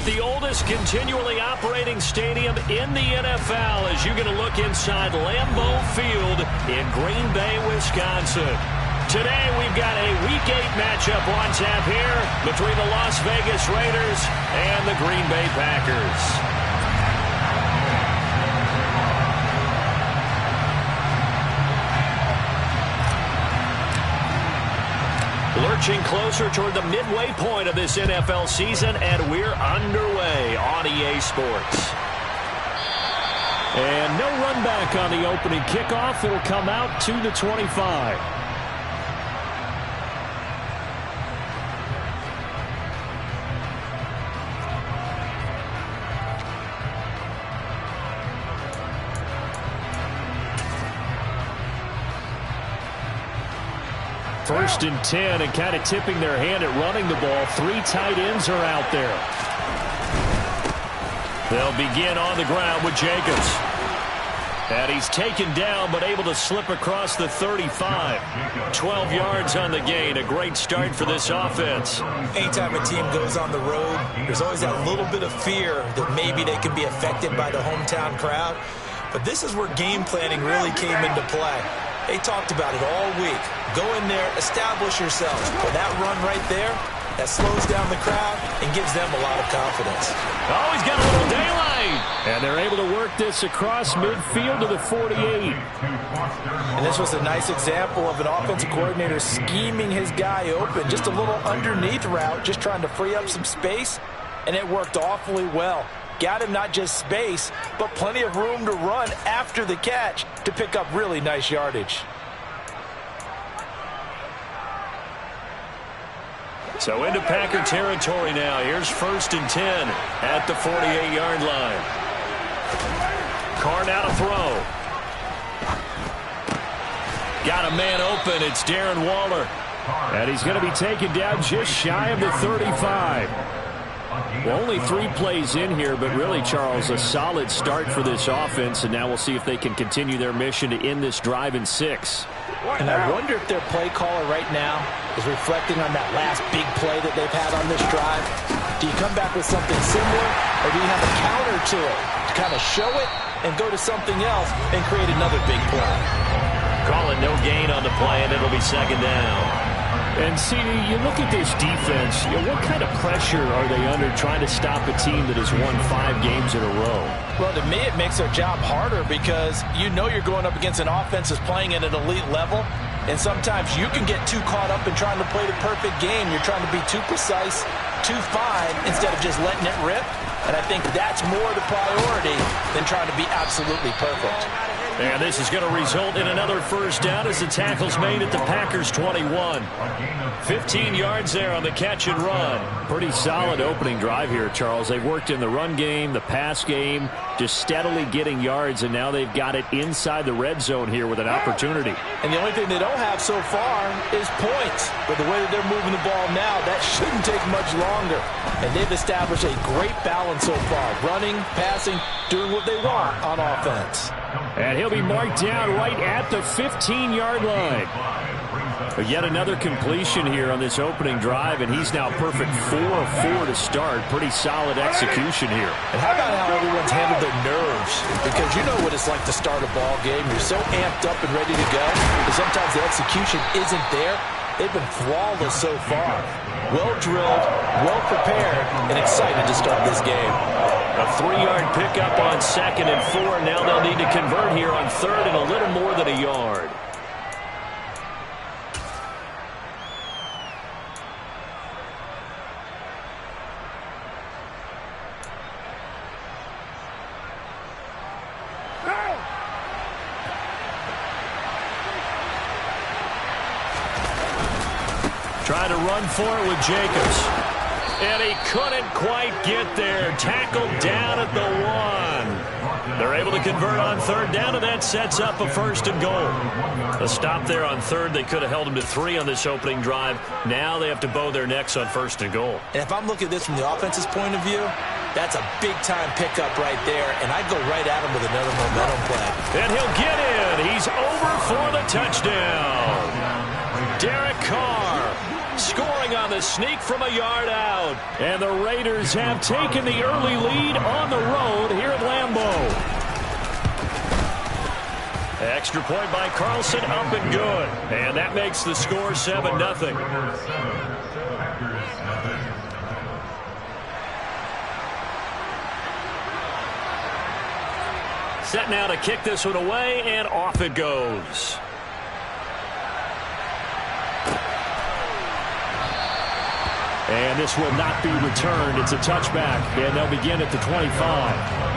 at the oldest continually operating stadium in the NFL as you're going to look inside Lambeau Field in Green Bay, Wisconsin. Today we've got a Week 8 matchup on tap here between the Las Vegas Raiders and the Green Bay Packers. Lurching closer toward the midway point of this NFL season, and we're underway on EA Sports. And no run back on the opening kickoff. It'll come out to the 25. First and 10, and kind of tipping their hand at running the ball. 3 tight ends are out there. They'll begin on the ground with Jacobs. And he's taken down, but able to slip across the 35. 12 yards on the gain. A great start for this offense. Anytime a team goes on the road, there's always that little bit of fear that maybe they can be affected by the hometown crowd. But this is where game planning really came into play. They talked about it all week. Go in there, establish yourself. But that run right there, that slows down the crowd and gives them a lot of confidence. Oh, he's got a little daylight. And they're able to work this across midfield to the 48. And this was a nice example of an offensive coordinator scheming his guy open. Just a little underneath route, just trying to free up some space. And it worked awfully well. Got him not just space, but plenty of room to run after the catch to pick up really nice yardage. So into Packer territory now. Here's 1st and 10 at the 48-yard line. Carr now to throw. Got a man open. It's Darren Waller. And he's going to be taken down just shy of the 35. Well, only 3 plays in here, but really, Charles, a solid start for this offense, and now we'll see if they can continue their mission to end this drive in 6. And I wonder if their play caller right now is reflecting on that last big play that they've had on this drive. Do you come back with something similar, or do you have a counter to it to kind of show it and go to something else and create another big play? Call it no gain on the play, and it'll be 2nd down. And, CD, you look at this defense, what kind of pressure are they under trying to stop a team that has won 5 games in a row? Well, to me, it makes their job harder because you know you're going up against an offense that's playing at an elite level, and sometimes you can get too caught up in trying to play the perfect game. You're trying to be too precise, too fine, instead of just letting it rip. And I think that's more the priority than trying to be absolutely perfect. And this is going to result in another 1st down as the tackle's made at the Packers' 21. 15 yards there on the catch and run. Pretty solid opening drive here, Charles. They've worked in the run game, the pass game, just steadily getting yards, and now they've got it inside the red zone here with an opportunity. And the only thing they don't have so far is points. But the way that they're moving the ball now, that shouldn't take much longer. And they've established a great balance so far. Running, passing, doing what they want on offense. And he'll be marked down right at the 15-yard line. But yet another completion here on this opening drive, and he's now perfect 4 of 4 to start. Pretty solid execution here. And how about how everyone's handled their nerves? Because you know what it's like to start a ball game. You're so amped up and ready to go, but sometimes the execution isn't there. They've been flawless so far. Well drilled, well prepared, and excited to start this game. A 3-yard pickup on 2nd and 4. Now they'll need to convert here on 3rd and a little more than a yard. Trying to run for it with Jacobs. And he couldn't quite get there. Tackled down at the 1. They're able to convert on 3rd down, and that sets up a 1st and goal. A stop there on 3rd. They could have held him to 3 on this opening drive. Now they have to bow their necks on 1st and goal. And if I'm looking at this from the offense's point of view, that's a big-time pickup right there, and I'd go right at him with another momentum play. And he'll get in. He's over for the touchdown. Derek Carr scoring throwing on the sneak from a yard out. And the Raiders have taken the early lead on the road here at Lambeau. Extra point by Carlson, up and good. And that makes the score 7-0. Set now to kick this one away, and off it goes. And this will not be returned. It's a touchback, and they'll begin at the 25.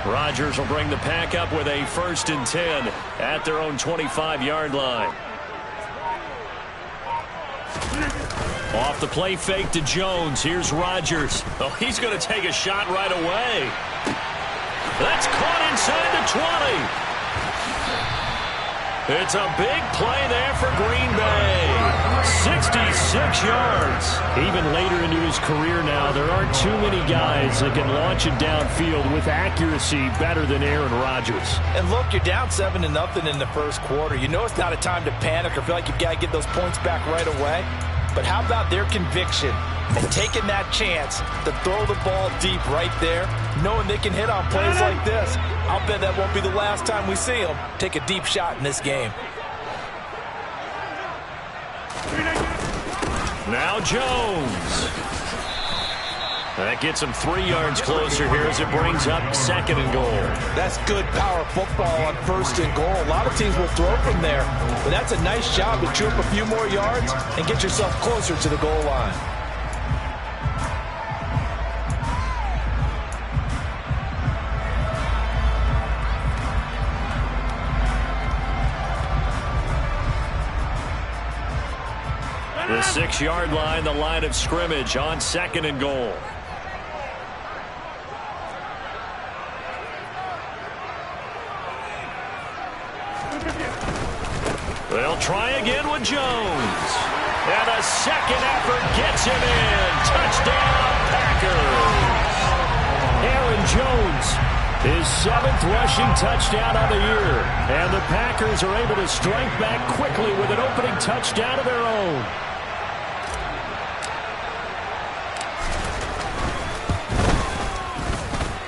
Rodgers will bring the pack up with a 1st and 10 at their own 25-yard line. Off the play fake to Jones. Here's Rodgers. Oh, he's going to take a shot right away. That's caught inside the 20. It's a big play there for Green Bay. 66 yards. Even later into his career now, there aren't too many guys that can launch it downfield with accuracy better than Aaron Rodgers. And look, you're down 7-0 in the first quarter. You know it's not a time to panic or feel like you've got to get those points back right away. But how about their conviction and taking that chance to throw the ball deep right there, knowing they can hit on plays like this? I'll bet that won't be the last time we see them take a deep shot in this game. Now Jones. That gets him 3 yards closer here as it brings up 2nd and goal. That's good power football on 1st and goal. A lot of teams will throw from there, but that's a nice job to chew up a few more yards and get yourself closer to the goal line. The 6-yard line, the line of scrimmage on 2nd and goal. They'll try again with Jones. And a second effort gets him in. Touchdown, Packers. Aaron Jones, his 7th rushing touchdown of the year. And the Packers are able to strike back quickly with an opening touchdown of their own.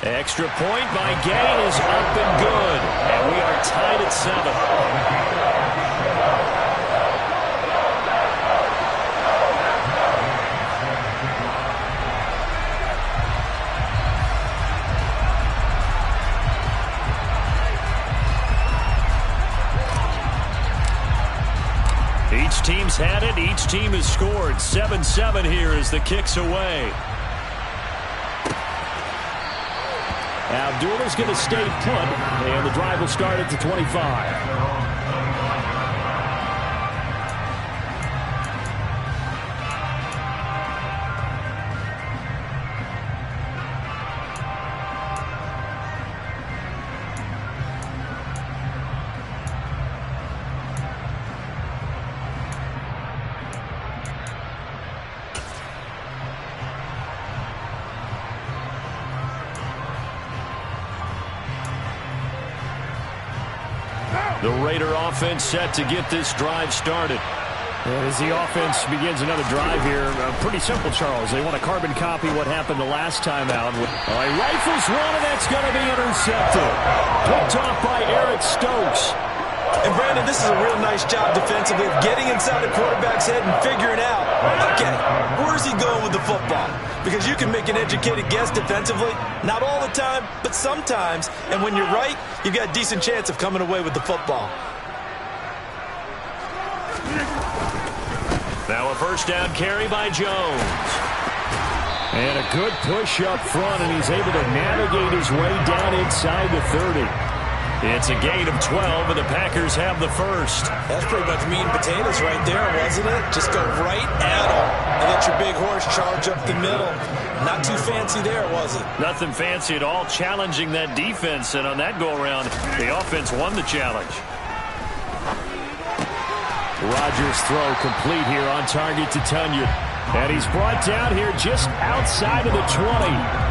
Extra point by Gay is up and good. And we are tied at 7. Each team's had it. Each team has scored. 7-7 here as the kick's away. Abdullah's going to stay put, and the drive will start at the 25. The Raider offense set to get this drive started. And as the offense begins another drive here, pretty simple, Charles. They want to carbon copy what happened the last time out. He rifles one, and that's going to be intercepted. Picked off by Eric Stokes. And, Brandon, this is a real nice job defensively of getting inside the quarterback's head and figuring out, okay, where's he going with the football? Because you can make an educated guess defensively. Not all the time, but sometimes. And when you're right, you've got a decent chance of coming away with the football. Now a first down carry by Jones. And a good push up front, and he's able to navigate his way down inside the 30. It's a gain of 12, and the Packers have the first. That's pretty much meat and potatoes right there, wasn't it? Just go right at them and let your big horse charge up the middle. Not too fancy there, was it? Nothing fancy at all, challenging that defense, and on that go-around, the offense won the challenge. Rodgers' throw complete here on target to Tunyon. And he's brought down here just outside of the 20.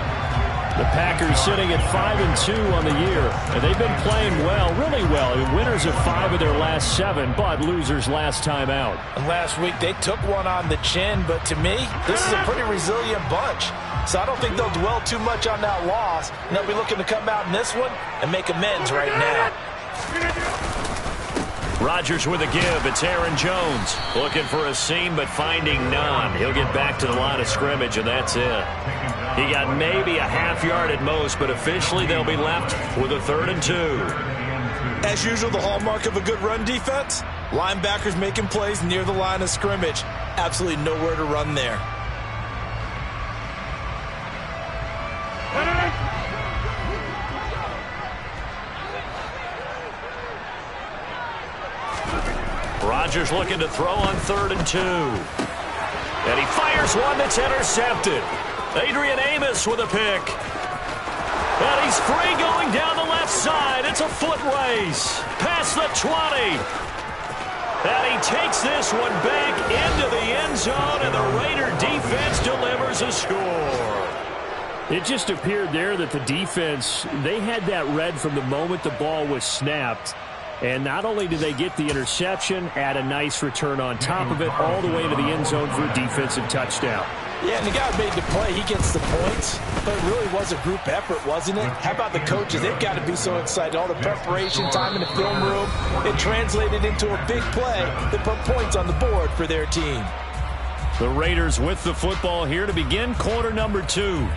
The Packers sitting at 5-2 on the year, and they've been playing well, really well. Winners of 5 of their last 7, but losers last time out. And last week they took one on the chin, but to me, this is a pretty resilient bunch. So I don't think they'll dwell too much on that loss, and they'll be looking to come out in this one and make amends right now. Rodgers with a give. It's Aaron Jones. Looking for a seam, but finding none. He'll get back to the line of scrimmage, and that's it. He got maybe a half yard at most, but officially they'll be left with a 3rd and 2. As usual, the hallmark of a good run defense, linebackers making plays near the line of scrimmage. Absolutely nowhere to run there. Rodgers looking to throw on 3rd and 2. And he fires one that's intercepted. Adrian Amos with a pick. And he's free going down the left side. It's a foot race. Past the 20. And he takes this one back into the end zone, and the Raider defense delivers a score. It just appeared there that the defense, they had that read from the moment the ball was snapped. And not only did they get the interception, add a nice return on top of it, all the way to the end zone for a defensive touchdown. Yeah, and the guy made the play. He gets the points. But it really was a group effort, wasn't it? How about the coaches? They've got to be so excited. All the preparation, time in the film room, it translated into a big play that put points on the board for their team. The Raiders with the football here to begin quarter number 2.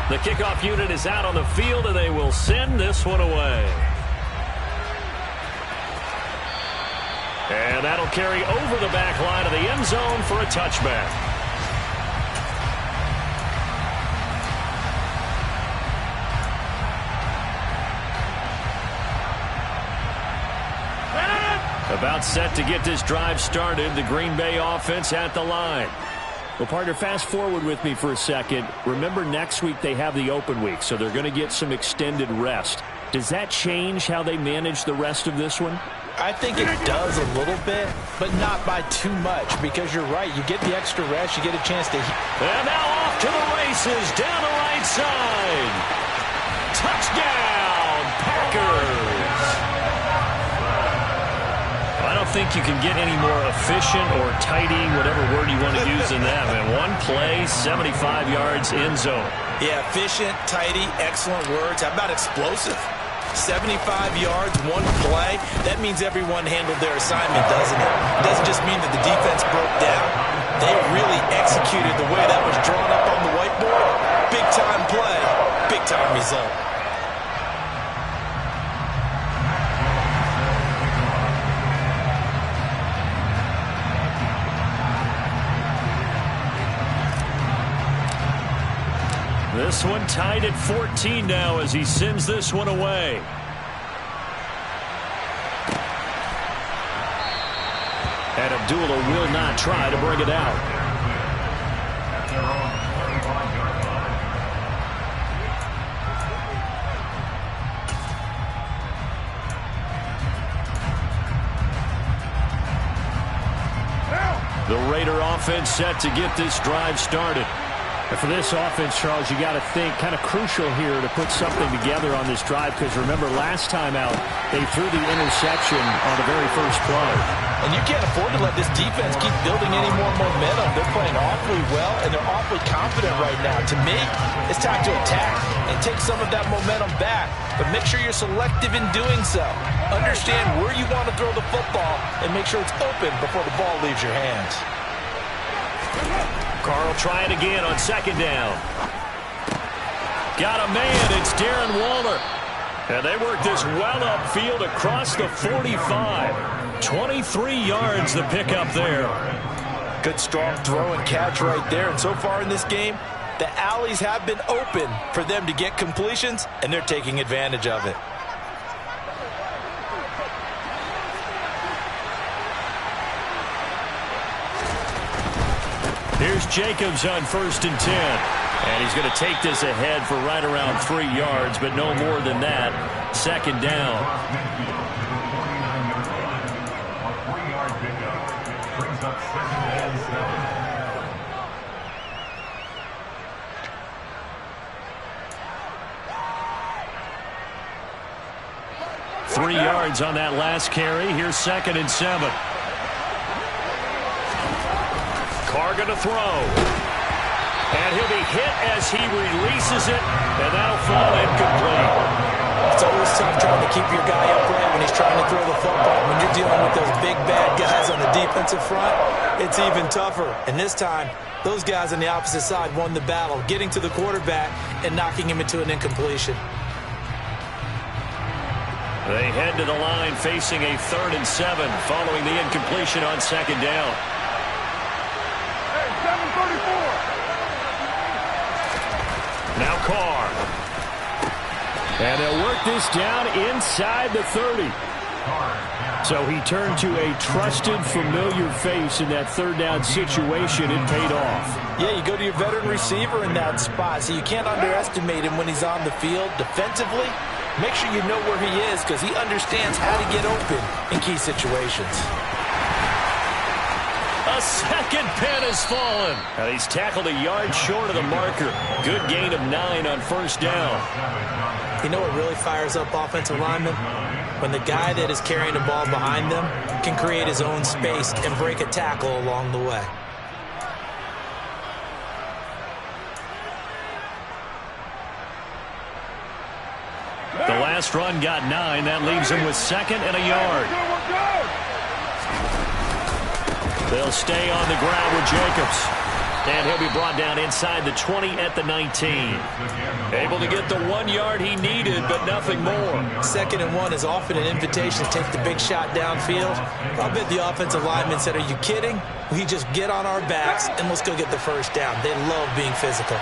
The kickoff unit is out on the field, and they will send this one away. And that'll carry over the back line of the end zone for a touchback. About set to get this drive started, the Green Bay offense at the line. Well, partner, fast forward with me for a second. Remember, next week they have the open week, so they're going to get some extended rest. Does that change how they manage the rest of this one? I think it does a little bit, but not by too much, because you're right. You get the extra rest. You get a chance to... And now off to the races down the right side. Touchdown, Packers. I don't think you can get any more efficient or tidy, whatever word you want to use in that. And one play, 75 yards in zone. Yeah, efficient, tidy, excellent words. How about explosive? 75 yards, one play. That means everyone handled their assignment, doesn't it? It doesn't just mean that the defense broke down. They really executed the way that was drawn up on the whiteboard. Big-time play, big-time result. This one tied at 14 now as he sends this one away. And Abdullah will not try to bring it out. The Raider offense set to get this drive started. And for this offense, Charles, you got to think kind of crucial here to put something together on this drive, because remember last time out they threw the interception on the very first play. And you can't afford to let this defense keep building any more momentum. They're playing awfully well, and they're awfully confident right now. To me, it's time to attack and take some of that momentum back. But make sure you're selective in doing so. Understand where you want to throw the football and make sure it's open before the ball leaves your hands. Carl trying again on second down. Got a man. It's Darren Waller. And they work this well upfield across the 45. 23 yards the pickup there. Good strong throw and catch right there. And so far in this game, the alleys have been open for them to get completions, and they're taking advantage of it. Here's Jacobs on 1st and 10. And he's going to take this ahead for right around 3 yards, but no more than that. 2nd down. Three yards on that last carry. Here's 2nd and 7. Carr going to throw. And he'll be hit as he releases it, and that'll fall incomplete. It's always tough trying to keep your guy upright when he's trying to throw the football. When you're dealing with those big, bad guys on the defensive front, it's even tougher. And this time, those guys on the opposite side won the battle, getting to the quarterback and knocking him into an incompletion. They head to the line facing a 3rd and 7 following the incompletion on 2nd down. Now Carr. And they'll work this down inside the 30. So he turned to a trusted, familiar face in that 3rd down situation. It paid off. Yeah, you go to your veteran receiver in that spot, so you can't underestimate him when he's on the field defensively. Make sure you know where he is because he understands how to get open in key situations. A 2nd pin has fallen. And he's tackled a yard short of the marker. Good gain of 9 on 1st down. You know what really fires up offensive linemen? When the guy that is carrying the ball behind them can create his own space and break a tackle along the way. The last run got 9. That leaves him with 2nd and a yard. They'll stay on the ground with Jacobs. And he'll be brought down inside the 20 at the 19. Able to get the 1 yard he needed, but nothing more. 2nd and 1 is often an invitation to take the big shot downfield. I bet the offensive lineman said, are you kidding? We just get on our backs and let's go get the 1st down. They love being physical.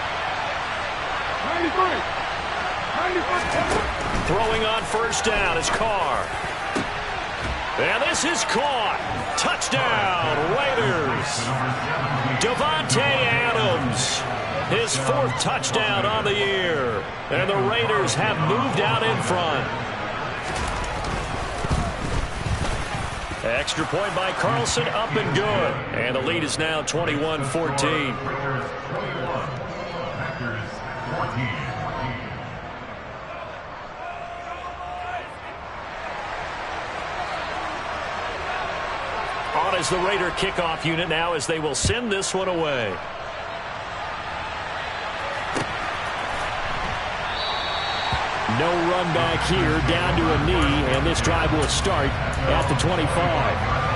93. Throwing on 1st down is Carr. And this is caught. Touchdown, Raiders. Davante Adams, his 4th touchdown on the year. And the Raiders have moved out in front. Extra point by Carlson, up and good. And the lead is now 21-14. On is the Raider kickoff unit now as they will send this one away. No run back here, down to a knee, and this drive will start at the 25.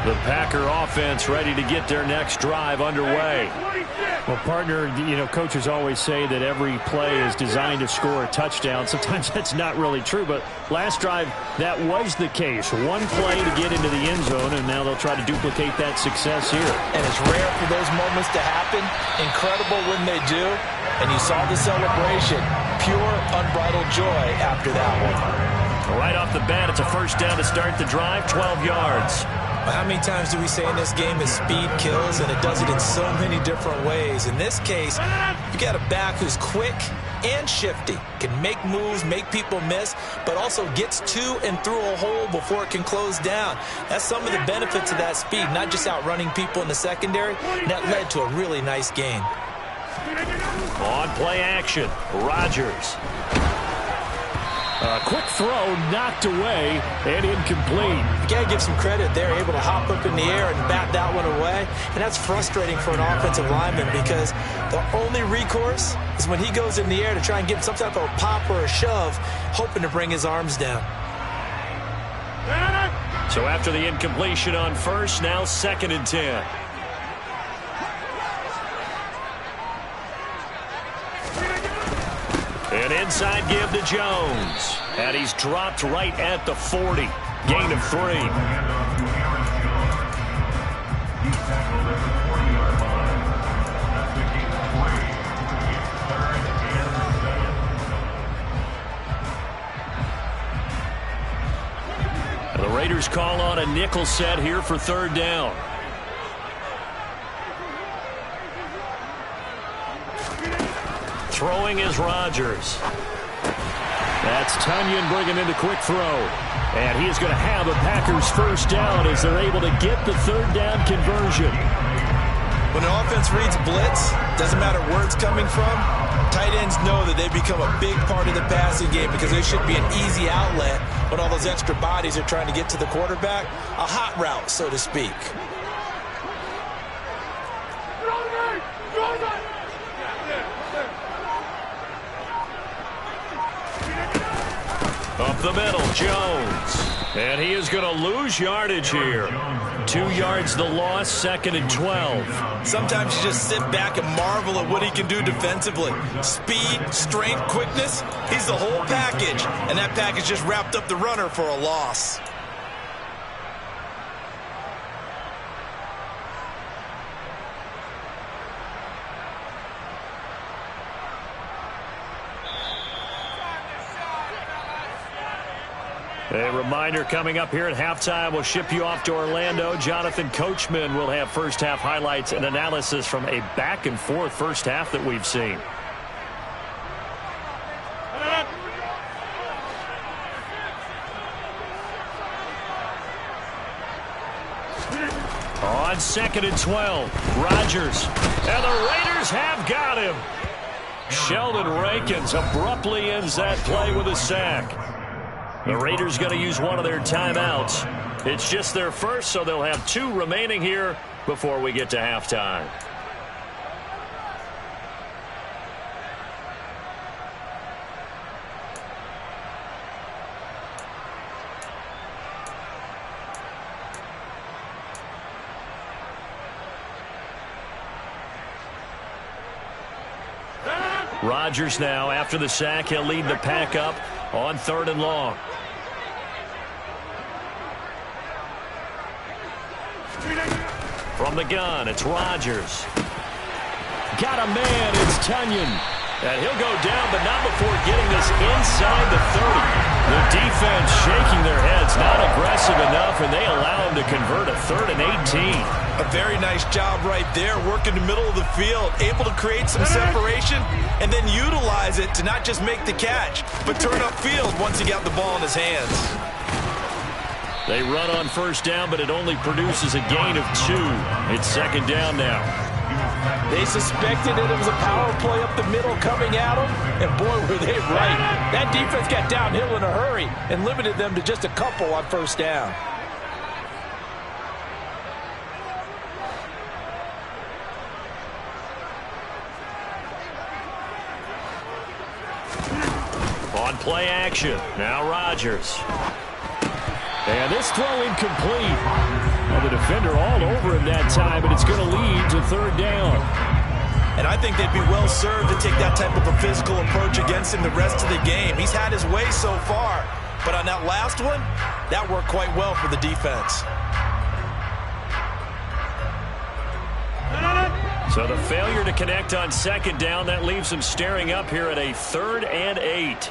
The Packer offense ready to get their next drive underway. Well, partner, you know, coaches always say that every play is designed to score a touchdown. Sometimes that's not really true, but last drive, that was the case. One play to get into the end zone, and now they'll try to duplicate that success here. And it's rare for those moments to happen. Incredible when they do. And you saw the celebration. Pure, unbridled joy after that one. Right off the bat, it's a 1st down to start the drive, 12 yards. How many times do we say in this game that speed kills, and it does it in so many different ways? In this case, you got a back who's quick and shifty, can make moves, make people miss, but also gets to and through a hole before it can close down. That's some of the benefits of that speed, not just outrunning people in the secondary, and that led to a really nice gain. On play action, Rodgers. A quick throw knocked away and incomplete. You got to give some credit. They're able to hop up in the air and bat that one away. And that's frustrating for an offensive lineman because the only recourse is when he goes in the air to try and get some type of a pop or a shove, hoping to bring his arms down. So after the incompletion on first, now 2nd and 10. An inside give to Jones. And he's dropped right at the 40. Gain of 3. The Raiders call on a nickel set here for 3rd down. Throwing is Rodgers. That's Tonyan bringing in the quick throw. And he is going to have a Packers 1st down as they're able to get the 3rd down conversion. When an offense reads blitz, doesn't matter where it's coming from, tight ends know that they become a big part of the passing game because they should be an easy outlet when all those extra bodies are trying to get to the quarterback. A hot route, so to speak. Up the middle, Jones. And he is going to lose yardage here. 2 yards the loss, 2nd and 12. Sometimes you just sit back and marvel at what he can do defensively. Speed, strength, quickness, he's the whole package. And that package just wrapped up the runner for a loss. A reminder coming up here at halftime. We'll ship you off to Orlando. Jonathan Coachman will have first half highlights and analysis from a back-and-forth first half that we've seen. On 2nd and 12, Rodgers. And the Raiders have got him. Sheldon Rankins abruptly ends that play with a sack. The Raiders going to use one of their timeouts. It's just their first, so they'll have 2 remaining here before we get to halftime. Rodgers now, after the sack, he'll lead the pack up on 3rd and long. From the gun, it's Rodgers. Got a man, it's Tonyan. And he'll go down, but not before getting this inside the 30. The defense shaking their heads, not aggressive enough, and they allow him to convert a 3rd and 18. A very nice job right there, working the middle of the field, able to create some separation, and then utilize it to not just make the catch, but turn upfield once he got the ball in his hands. They run on 1st down, but it only produces a gain of 2. It's 2nd down now. They suspected that it was a power play up the middle coming at them, and boy, were they right. That defense got downhill in a hurry and limited them to just a couple on 1st down. On play action, now Rodgers. And this throw incomplete. Well, the defender all over him that time, but it's going to lead to 3rd down. And I think they'd be well served to take that type of a physical approach against him the rest of the game. He's had his way so far, but on that last one, that worked quite well for the defense. So the failure to connect on 2nd down, that leaves him staring up here at a 3rd and 8.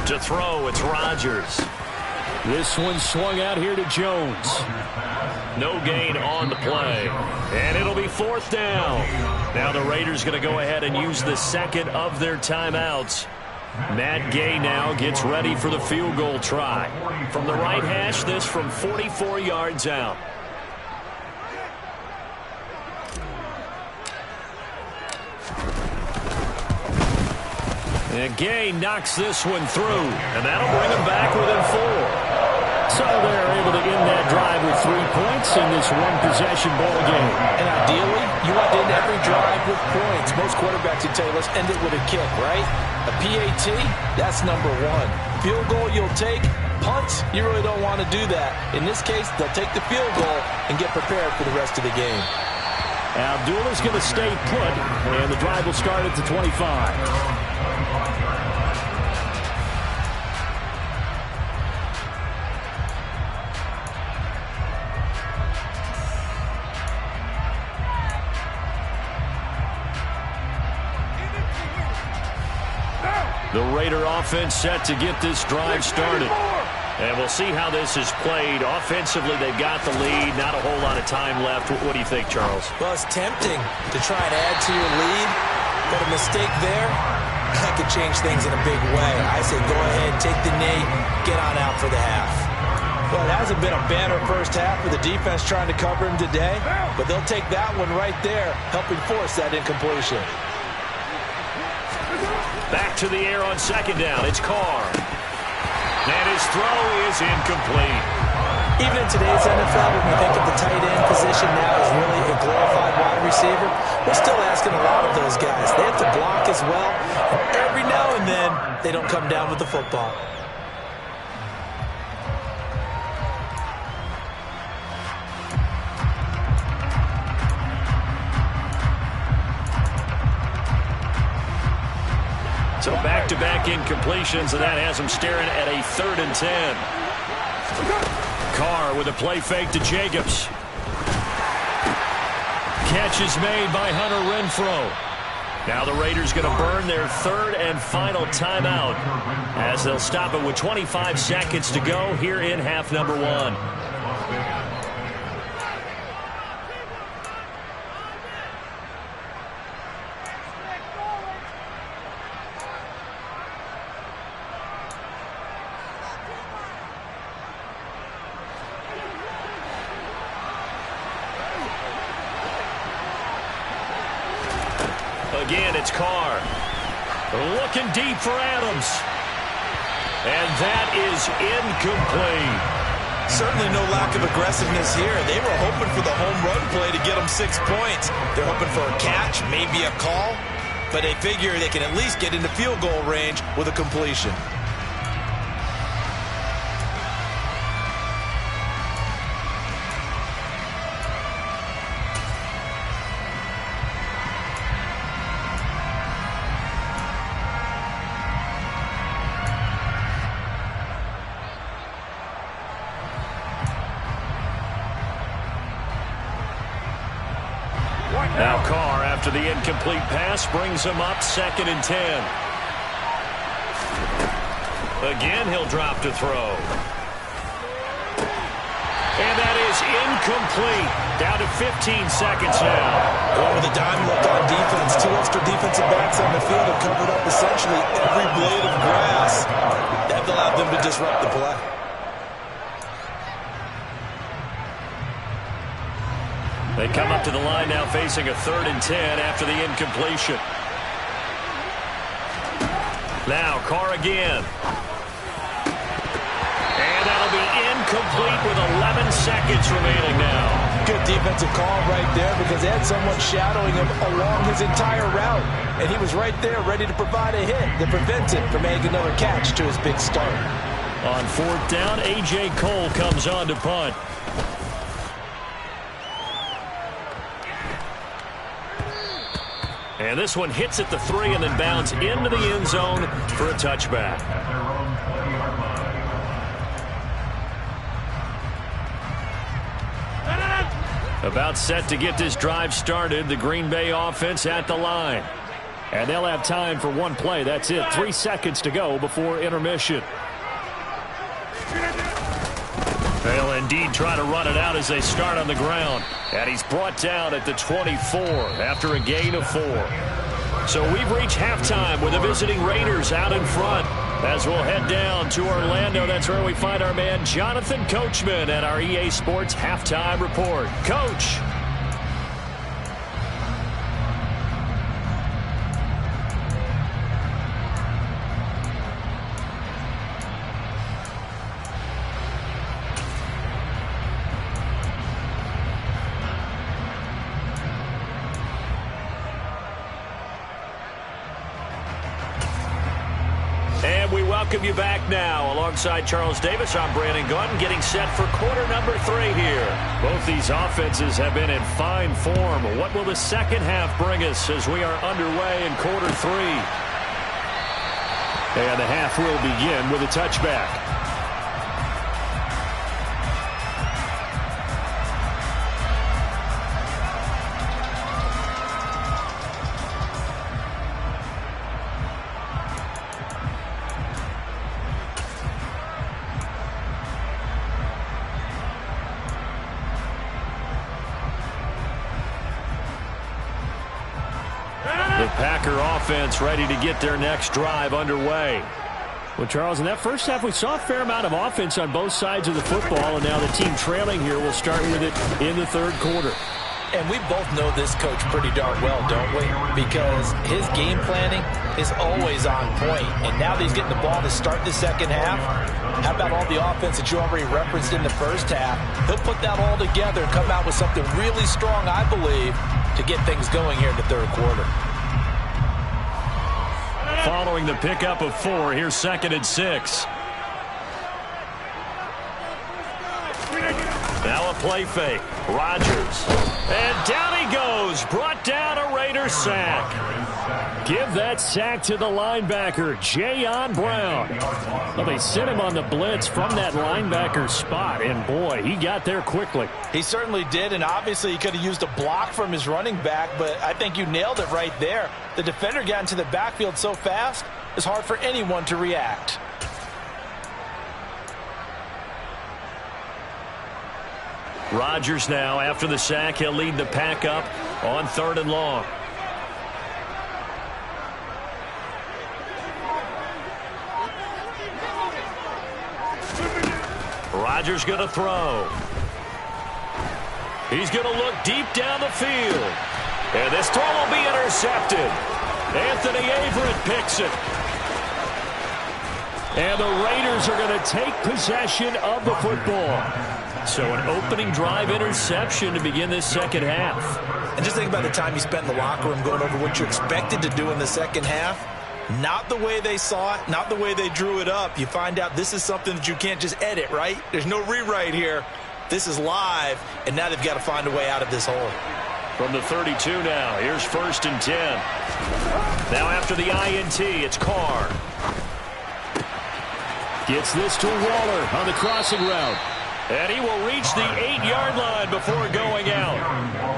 To throw, it's Rodgers. This one swung out here to Jones. No gain on the play. And it'll be 4th down. Now the Raiders going to go ahead and use the 2nd of their timeouts. Matt Gay now gets ready for the field goal try. From the right hash, this from 44 yards out. And Gay knocks this one through, and that'll bring him back within 4. So they're able to end that drive with 3 points in this one-possession ball game. And ideally, you want to end every drive with points. Most quarterbacks would tell you, let's end it with a kick, right? A PAT, that's number one. Field goal you'll take. Punts, you really don't want to do that. In this case, they'll take the field goal and get prepared for the rest of the game. Abdullah's going to stay put, and the drive will start at the 25. The Raider offense set to get this drive started. And we'll see how this is played. Offensively, they've got the lead. Not a whole lot of time left. What do you think, Charles? Well, it's tempting to try and add to your lead, but a mistake there, that could change things in a big way. I say go ahead, take the knee, get on out for the half. Well, it hasn't been a banner first half for the defense trying to cover him today, but they'll take that one right there, helping force that incompletion. Back to the air on second down. It's Carr. And his throw is incomplete. Even in today's NFL, when we think of the tight end position now as really a glorified wide receiver, we're still asking a lot of those guys. They have to block as well. And every now and then, they don't come down with the football. So back-to-back incompletions, and that has him staring at a 3rd and 10. Carr with a play fake to Jacobs. Catch is made by Hunter Renfrow. Now the Raiders going to burn their 3rd and final timeout as they'll stop it with 25 seconds to go here in half number 1. Again, it's Carr. Looking deep for Adams. And that is incomplete. Certainly no lack of aggressiveness here. They were hoping for the home run play to get them 6 points. They're hoping for a catch, maybe a call, but they figure they can at least get into field goal range with a completion. Now Carr, after the incomplete pass, brings him up 2nd and 10. Again, he'll drop to throw. And that is incomplete. Down to 15 seconds now. Well, with a dime look on defense, 2 extra defensive backs on the field have covered up essentially every blade of grass. That allowed them to disrupt the play. They come up to the line now facing a 3rd and 10 after the incompletion. Now Carr again. And that'll be incomplete with 11 seconds remaining now. Good defensive call right there because they had someone shadowing him along his entire route. And he was right there ready to provide a hit that prevents him from making another catch to his big start. On 4th down, A.J. Cole comes on to punt. And this one hits at the 3 and then bounds into the end zone for a touchback. About set to get this drive started. The Green Bay offense at the line. And they'll have time for one play. That's it. 3 seconds to go before intermission. They'll indeed try to run it out as they start on the ground. And he's brought down at the 24 after a gain of 4. So we've reached halftime with the visiting Raiders out in front. As we'll head down to Orlando, that's where we find our man Jonathan Coachman at our EA Sports Halftime Report. Coach. And we welcome you back now. Alongside Charles Davis, I'm Brandon Gaudin, getting set for quarter number 3 here. Both these offenses have been in fine form. What will the second half bring us as we are underway in quarter 3? And the half will begin with a touchback. The Packer offense ready to get their next drive underway. Well, Charles, in that first half, we saw a fair amount of offense on both sides of the football, and now the team trailing here will start with it in the third quarter. And we both know this coach pretty darn well, don't we? Because his game planning is always on point. And now that he's getting the ball to start the second half, how about all the offense that you already referenced in the first half? He'll put that all together and come out with something really strong, I believe, to get things going here in the third quarter. Following the pickup of 4, here's 2nd and 6. Now a play fake. Rodgers. And down he goes. Brought down a Raider sack. Give that sack to the linebacker, Jayon Brown. Well, they sent him on the blitz from that linebacker spot, and boy, he got there quickly. He certainly did, and obviously he could have used a block from his running back, but I think you nailed it right there. The defender got into the backfield so fast, it's hard for anyone to react. Rodgers now, after the sack, he'll lead the pack up on 3rd and long. Rodgers going to throw. He's going to look deep down the field. And this throw will be intercepted. Anthony Averett picks it. And the Raiders are going to take possession of the football. So an opening drive interception to begin this second half. And just think about the time you spent in the locker room going over what you expected to do in the second half. Not the way they saw it, not the way they drew it up. You find out this is something that you can't just edit, right? There's no rewrite here. This is live, and now they've got to find a way out of this hole. From the 32 now, here's 1st and 10. Now after the INT, it's Carr. Gets this to Waller on the crossing route. And he will reach the 8-yard line before going out.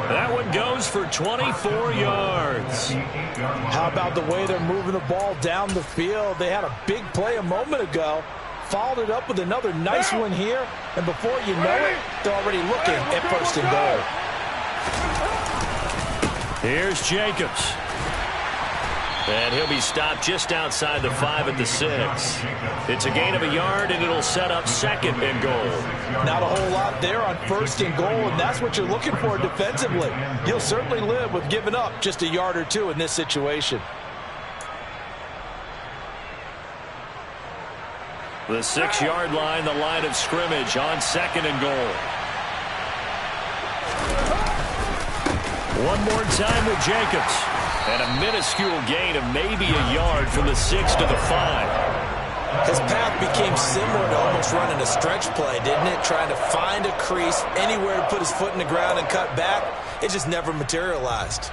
That one goes for 24 yards. How about the way they're moving the ball down the field? They had a big play a moment ago. Followed it up with another nice one here. And before you know it, they're already looking at 1st and goal. Here's Jacobs. And he'll be stopped just outside the 5 at the 6. It's a gain of a yard, and it'll set up 2nd and goal. Not a whole lot there on 1st and goal, and that's what you're looking for defensively. You'll certainly live with giving up just a yard or 2 in this situation. The 6-yard line, the line of scrimmage on 2nd and goal. One more time with Jacobs. And a minuscule gain of maybe a yard from the 6 to the 5. His path became similar to almost running a stretch play, didn't it? Trying to find a crease, anywhere to put his foot in the ground and cut back. It just never materialized.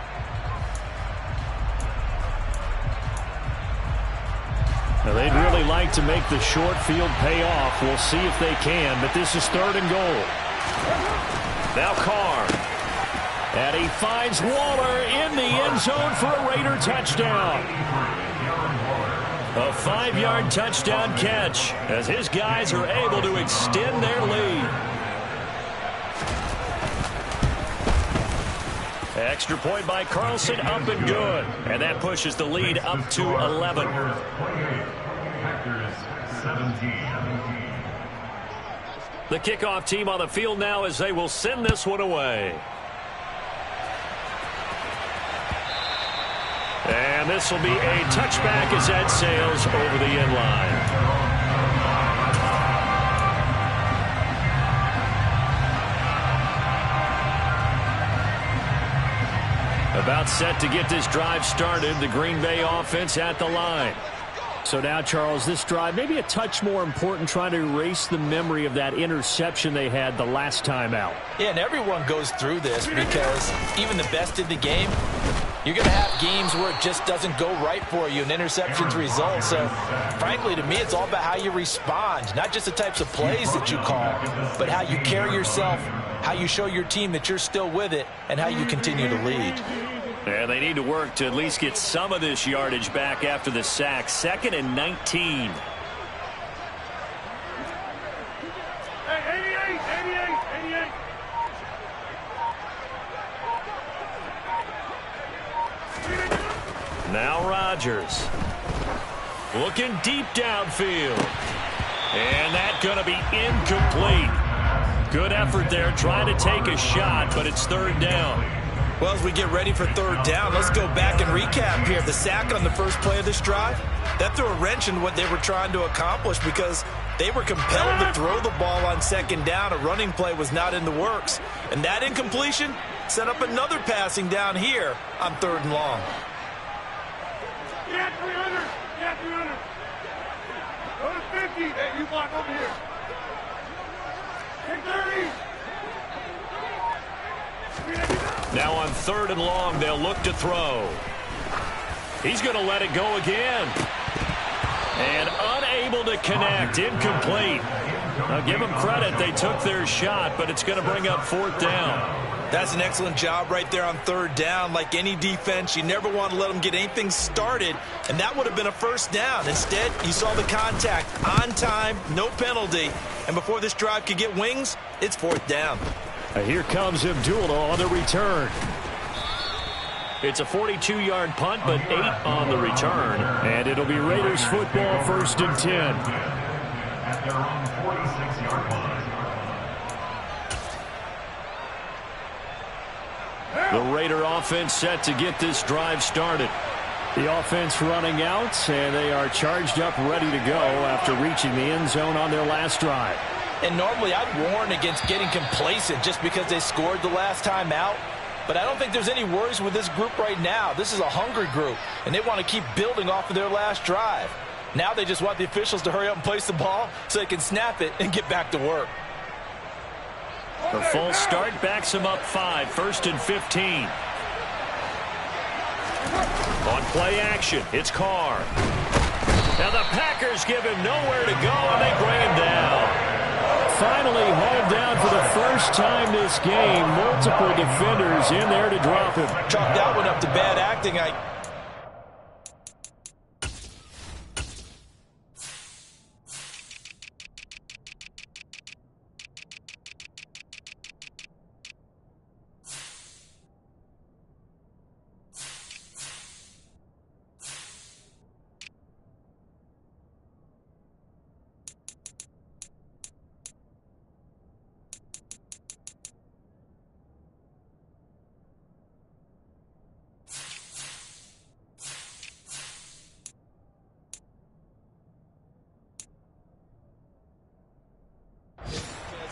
Now, they'd really like to make the short field pay off. We'll see if they can, but this is 3rd and goal. Now Carr. And he finds Waller in the end zone for a Raider touchdown. A 5-yard touchdown catch as his guys are able to extend their lead. Extra point by Carlson, up and good. And that pushes the lead up to 11. The kickoff team on the field now as they will send this one away. And this will be a touchback as that sails over the end line. About set to get this drive started. The Green Bay offense at the line. So now, Charles, this drive maybe a touch more important, trying to erase the memory of that interception they had the last time out. Yeah, and everyone goes through this because even the best in the game, you're going to have games where it just doesn't go right for you and interceptions result. So, frankly, to me, it's all about how you respond, not just the types of plays that you call, but how you carry yourself, how you show your team that you're still with it, and how you continue to lead. Yeah, they need to work to at least get some of this yardage back after the sack. 2nd and 19. Now Rodgers. Looking deep downfield. And that's going to be incomplete. Good effort there, trying to take a shot, but it's 3rd down. Well, as we get ready for 3rd down, let's go back and recap here. The sack on the first play of this drive, that threw a wrench in what they were trying to accomplish because they were compelled to throw the ball on 2nd down. A running play was not in the works. And that incompletion set up another passing down here on 3rd and long. Yeah, 300. Yeah, 300. Go to 50. Hey, you block over here. Take 30. Now on 3rd and long, they'll look to throw. He's going to let it go again. And unable to connect. Incomplete. Now give them credit. They took their shot, but it's going to bring up 4th down. That's an excellent job right there on 3rd down. Like any defense, you never want to let them get anything started, and that would have been a 1st down. Instead, you saw the contact on time, no penalty, and before this drive could get wings, it's 4th down. Here comes Abdullah on the return. It's a 42-yard punt, but 8 on the return. And it'll be Raiders football, 1st and 10. The Raider offense set to get this drive started. The offense running out, and they are charged up, ready to go after reaching the end zone on their last drive. And normally I'd warn against getting complacent just because they scored the last time out. But I don't think there's any worries with this group right now. This is a hungry group, and they want to keep building off of their last drive. Now they just want the officials to hurry up and place the ball so they can snap it and get back to work. The false start backs him up 5, 1st and 15. On play action, it's Carr. Now the Packers give him nowhere to go, and they bring him down. Finally hauled down for the first time this game. Multiple defenders in there to drop him. Chalk that one up to bad acting.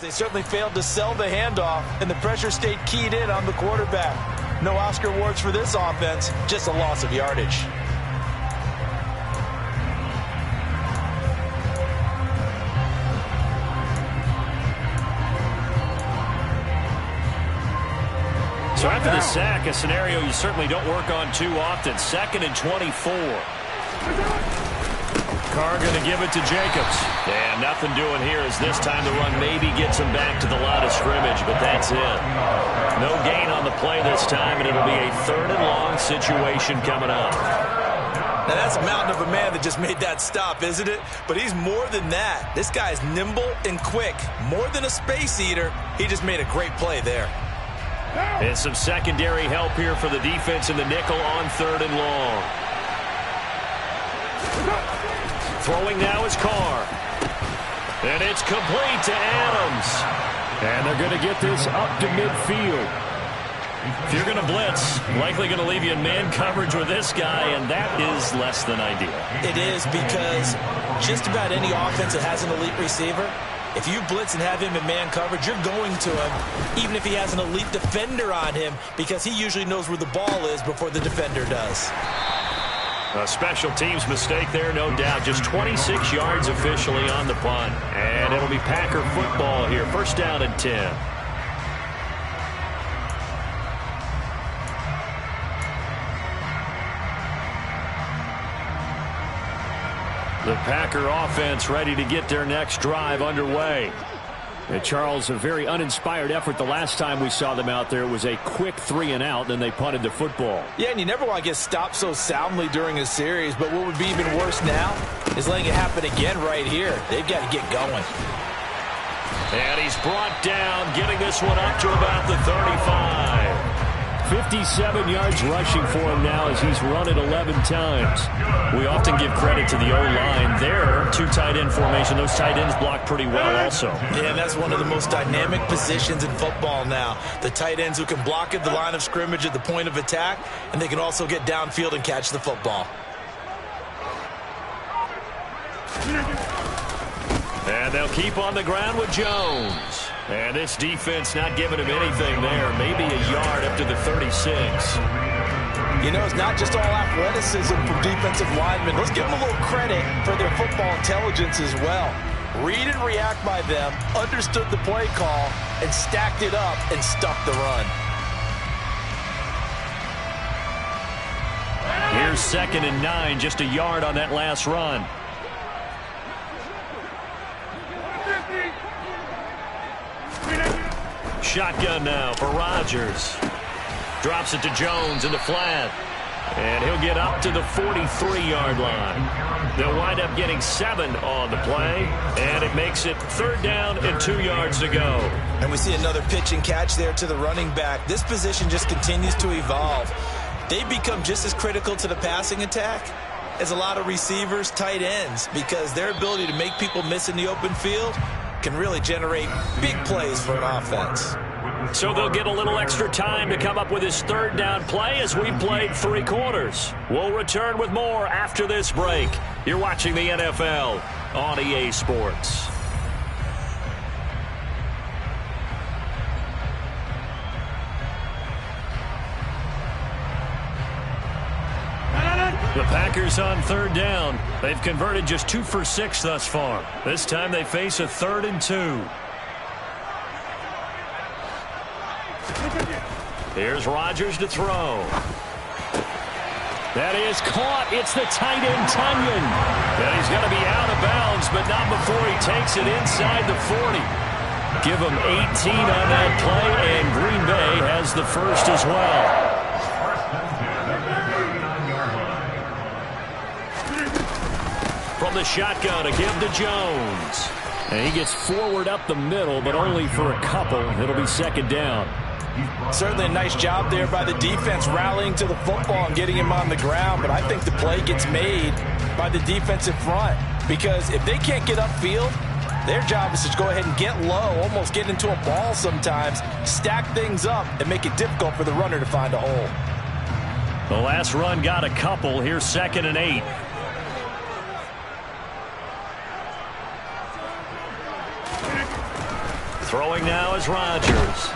They certainly failed to sell the handoff, and the pressure stayed keyed in on the quarterback. No Oscar awards for this offense, just a loss of yardage. So after the sack, a scenario you certainly don't work on too often. 2nd and 24. Carr going to give it to Jacobs. And nothing doing here as this time the run maybe gets him back to the line of scrimmage, but that's it. No gain on the play this time, and it'll be a 3rd and long situation coming up. Now that's a mountain of a man that just made that stop, isn't it? But he's more than that. This guy's nimble and quick. More than a space eater. He just made a great play there. And some secondary help here for the defense in the nickel on 3rd and long. Throwing now is Carr. And it's complete to Adams. And they're going to get this up to midfield. If you're going to blitz, likely going to leave you in man coverage with this guy, and that is less than ideal. It is, because just about any offense that has an elite receiver, if you blitz and have him in man coverage, you're going to him, even if he has an elite defender on him, because he usually knows where the ball is before the defender does. A special teams mistake there, no doubt. Just 26 yards officially on the punt. And it'll be Packer football here. First down and 10. The Packer offense ready to get their next drive underway. And Charles, a very uninspired effort the last time we saw them out there. It was a quick 3-and-out, then they punted the football. Yeah, and you never want to get stopped so soundly during a series, but what would be even worse now is letting it happen again right here. They've got to get going. And he's brought down, getting this one up to about the 35. 57 yards rushing for him now as he's run it 11 times. We often give credit to the O-line there. Two tight end formation. Those tight ends block pretty well also. Yeah, and that's one of the most dynamic positions in football now. The tight ends who can block at the line of scrimmage at the point of attack, and they can also get downfield and catch the football. And they'll keep on the ground with Jones. And this defense not giving him anything there. Maybe a yard up to the 36. You know, it's not just all athleticism from defensive linemen. Let's give them a little credit for their football intelligence as well. Read and react by them, understood the play call, and stacked it up and stuck the run. Here's 2nd and 9, just a yard on that last run. Shotgun now for Rodgers. Drops it to Jones in the flat. And he'll get up to the 43-yard line. They'll wind up getting 7 on the play. And it makes it 3rd down and 2 yards to go. And we see another pitch and catch there to the running back. This position just continues to evolve. They become just as critical to the passing attack as a lot of receivers, tight ends, because their ability to make people miss in the open field can really generate big plays for an offense. So they'll get a little extra time to come up with his 3rd down play as we've played 3 quarters. We'll return with more after this break. You're watching the NFL on EA Sports. The Packers on 3rd down. They've converted just 2 for 6 thus far. This time they face a 3rd and 2. Here's Rodgers to throw. That is caught. It's the tight end, Tunyon. And he's going to be out of bounds, but not before he takes it inside the 40. Give him 18 on that play, and Green Bay has the first as well. From the shotgun, a give to Jones. And he gets forward up the middle, but only for a couple. It'll be 2nd down. Certainly a nice job there by the defense rallying to the football and getting him on the ground, but I think the play gets made by the defensive front because if they can't get upfield, their job is to go ahead and get low, almost get into a ball sometimes, stack things up, and make it difficult for the runner to find a hole. The last run got a couple. Here's 2nd and 8. Throwing now is Rodgers.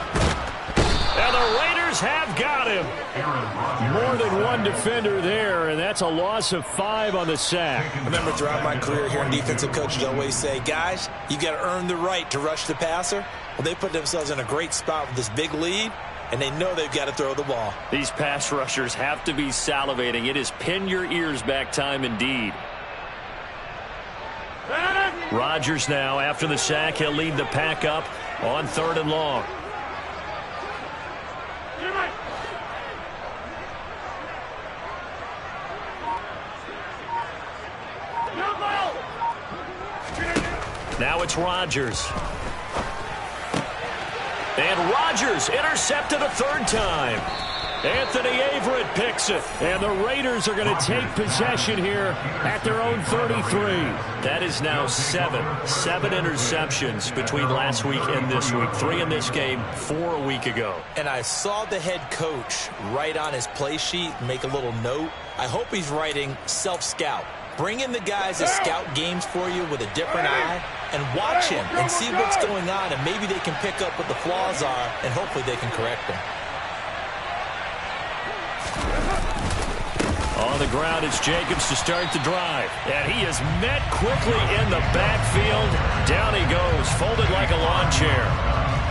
And the Raiders have got him. More than one defender there, and that's a loss of 5 on the sack. I remember throughout my career hearing defensive coaches always say, guys, you got to earn the right to rush the passer. Well, they put themselves in a great spot with this big lead, and they know they've got to throw the ball. These pass rushers have to be salivating. It is pin your ears back time indeed. Rodgers now, after the sack, he'll lead the pack up on 3rd and long. Now it's Rodgers. And Rodgers intercepted a 3rd time. Anthony Averett picks it. And the Raiders are going to take possession here at their own 33. That is now 7 interceptions between last week and this week. 3 in this game, 4 a week ago. And I saw the head coach write on his play sheet, make a little note. I hope he's writing self-scout. Bring in the guys that scout games for you with a different eye and watch him and see what's going on, and maybe they can pick up what the flaws are, and hopefully they can correct them. On On the ground, it's Jacobs to start the drive. And he is met quickly in the backfield. Down he goes, folded like a lawn chair.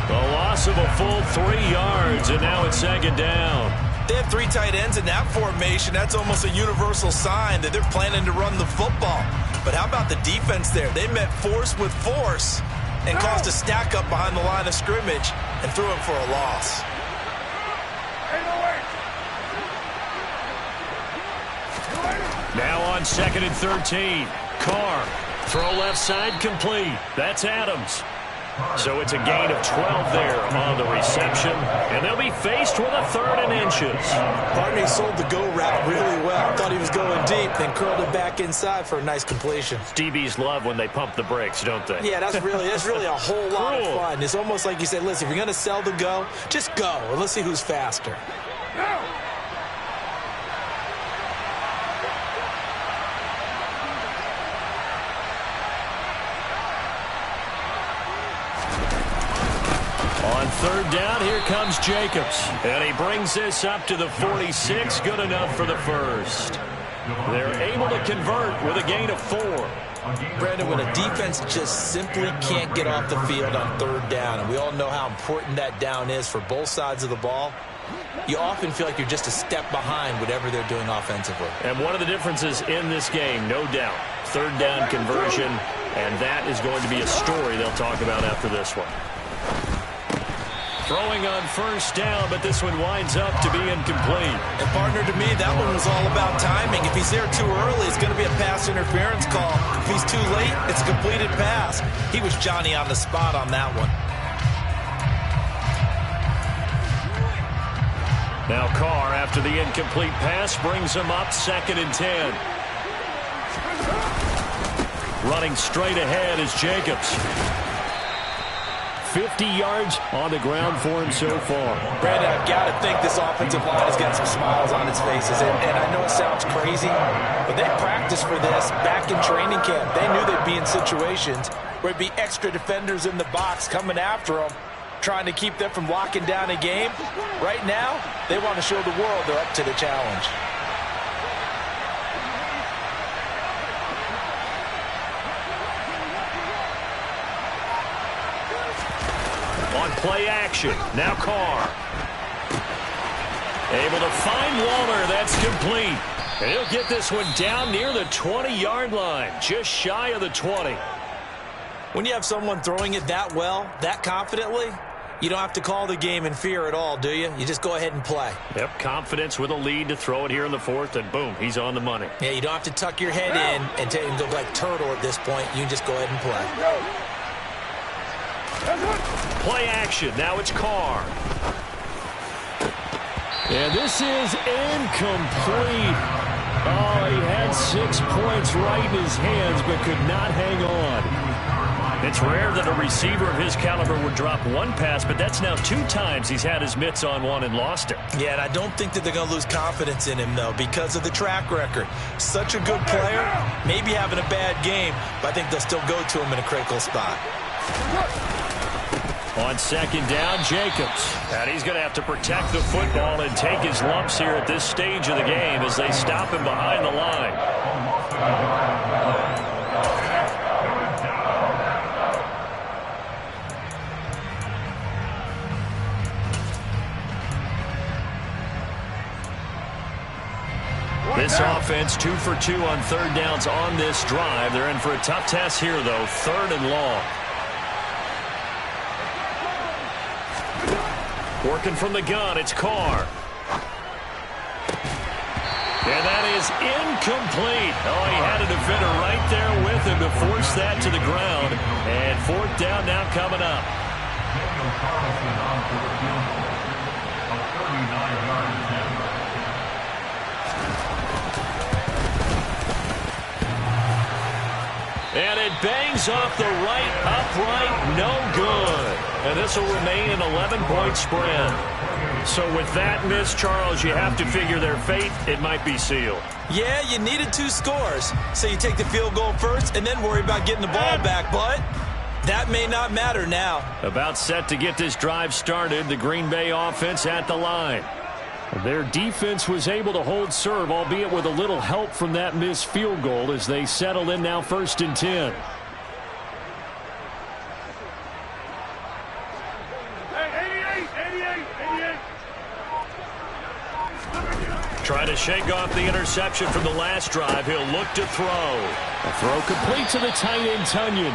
The loss of a full 3 yards, and now it's second down. They have 3 tight ends in that formation. That's almost a universal sign that they're planning to run the football. But how about the defense there? They met force with force and caused a stack up behind the line of scrimmage and threw him for a loss. Now on 2nd and 13. Carr. Throw left side complete. That's Adams. So it's a gain of 12 there on the reception. And they'll be faced with a 3rd and inches. Barney sold the go route really well. Thought he was going deep, then curled it back inside for a nice completion. DBs love when they pump the brakes, don't they? Yeah, that's really a whole lot of fun. It's almost like you said, listen, if you're going to sell the go, just go, and let's see who's faster. On 3rd down, here comes Jacobs. And he brings this up to the 46. Good enough for the first. They're able to convert with a gain of 4. Brandon, when a defense just simply can't get off the field on 3rd down, and we all know how important that down is for both sides of the ball, you often feel like you're just a step behind whatever they're doing offensively. And one of the differences in this game, no doubt, 3rd down conversion, and that is going to be a story they'll talk about after this one. Throwing on 1st down, but this one winds up to be incomplete. And partner, to me, that one was all about timing. If he's there too early, it's going to be a pass interference call. If he's too late, it's a completed pass. He was Johnny on the spot on that one. Now Carr, after the incomplete pass, brings him up 2nd and 10. Running straight ahead is Jacobs. 50 yards on the ground for him so far. Brandon, I've got to think this offensive line has got some smiles on its faces. And I know it sounds crazy, but they practiced for this back in training camp. They knew they'd be in situations where it'd be extra defenders in the box coming after them, trying to keep them from locking down a game. Right now, they want to show the world they're up to the challenge. On play action, now Carr. Able to find Waller, that's complete. And he'll get this one down near the 20-yard line, just shy of the 20. When you have someone throwing it that well, that confidently, you don't have to call the game in fear at all, do you? You just go ahead and play. Yep, confidence with a lead to throw it here in the 4th, and boom, he's on the money. Yeah, you don't have to tuck your head in and go like turtle at this point. You just go ahead and play. Play action. Now it's Carr. And this is incomplete. Oh, he had 6 points right in his hands, but could not hang on. It's rare that a receiver of his caliber would drop one pass, but that's now 2 times he's had his mitts on one and lost it. Yeah, and I don't think that they're going to lose confidence in him, though, because of the track record. Such a good player, maybe having a bad game, but I think they'll still go to him in a critical spot. On 2nd down, Jacobs. And he's going to have to protect the football and take his lumps here at this stage of the game as they stop him behind the line. This offense 2 for 2 on 3rd downs on this drive. They're in for a tough test here, though, 3rd and long. Working from the gun, it's Carr. And that is incomplete. Oh, he had a defender right there with him to force that to the ground. And 4th down now coming up. And it bangs off the right upright, no good. And this will remain an 11-point spread. So with that miss, Charles, you have to figure their fate. It might be sealed. Yeah, you needed 2 scores. So you take the field goal first and then worry about getting the ball back. But that may not matter now. About set to get this drive started. The Green Bay offense at the line. Their defense was able to hold serve, albeit with a little help from that missed field goal as they settle in now 1st and 10. Trying to shake off the interception from the last drive. He'll look to throw. A throw complete to the tight end, Tunyon.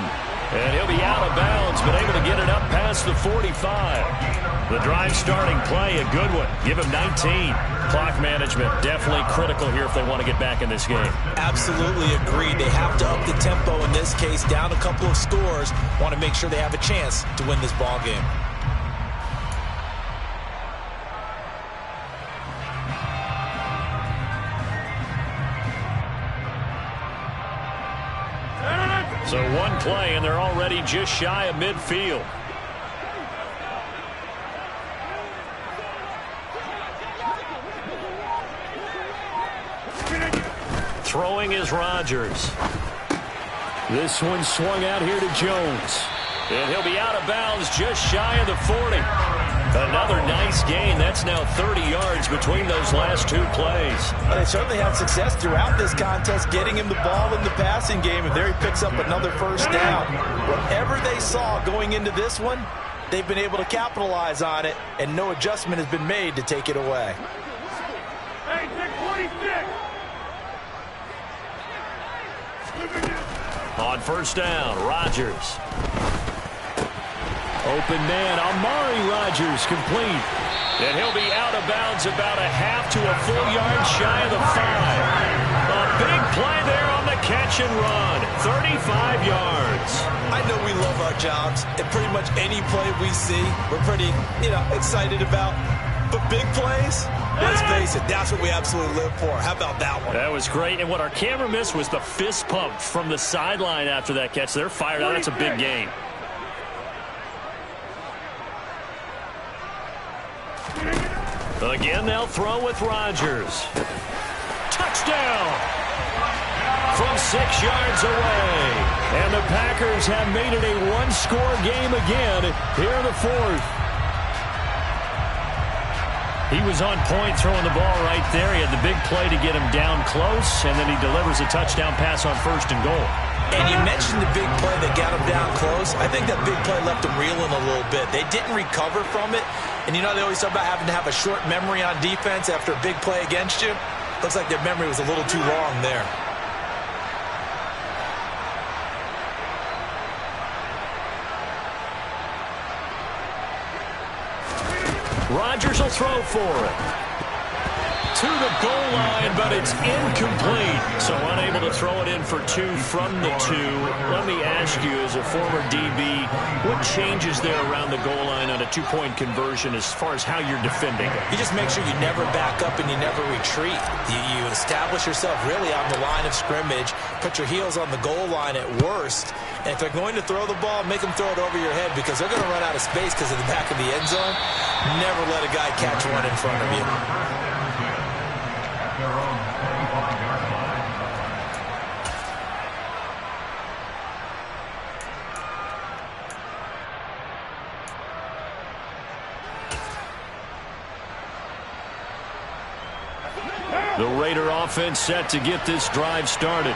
And he'll be out of bounds, but able to get it up past the 45. The drive starting play, a good one. Give him 19. Clock management definitely critical here if they want to get back in this game. Absolutely agreed. They have to up the tempo in this case, down a couple of scores. Want to make sure they have a chance to win this ball game. So one play, and they're already just shy of midfield. Throwing is Rodgers. This one swung out here to Jones. And he'll be out of bounds just shy of the 40. Another nice gain. That's now 30 yards between those last two plays. Well, they certainly had success throughout this contest getting him the ball in the passing game, and there he picks up another first down. Whatever they saw going into this one, they've been able to capitalize on it, and no adjustment has been made to take it away. Hey, take 26. On first down, Rodgers. Open man, Amari Rodgers, complete. And he'll be out of bounds about a half to a full yard shy of the 5. A big play there on the catch and run. 35 yards. I know we love our jobs, and pretty much any play we see, we're pretty, excited about. But big plays, let's face it, that's what we absolutely live for. How about that one? That was great. And what our camera missed was the fist pump from the sideline after that catch. They're fired out. That's a big gain. Again, they'll throw with Rodgers. Touchdown! From 6 yards away. And the Packers have made it a one-score game again here in the 4th. He was on point throwing the ball right there. He had the big play to get him down close, and then he delivers a touchdown pass on 1st and goal. And you mentioned the big play that got him down close. I think that big play left him reeling a little bit. They didn't recover from it. And they always talk about having to have a short memory on defense after a big play against you. Looks like their memory was a little too long there. Rodgers will throw for it. To the goal line, but it's incomplete. So unable to throw it in for 2 from the 2. Let me ask you, as a former DB, what changes there around the goal line on a 2-point conversion as far as how you're defending it? You just make sure you never back up and you never retreat. You establish yourself really on the line of scrimmage, put your heels on the goal line at worst, and if they're going to throw the ball, make them throw it over your head because they're going to run out of space because of the back of the end zone. Never let a guy catch one in front of you. The Raider offense set to get this drive started.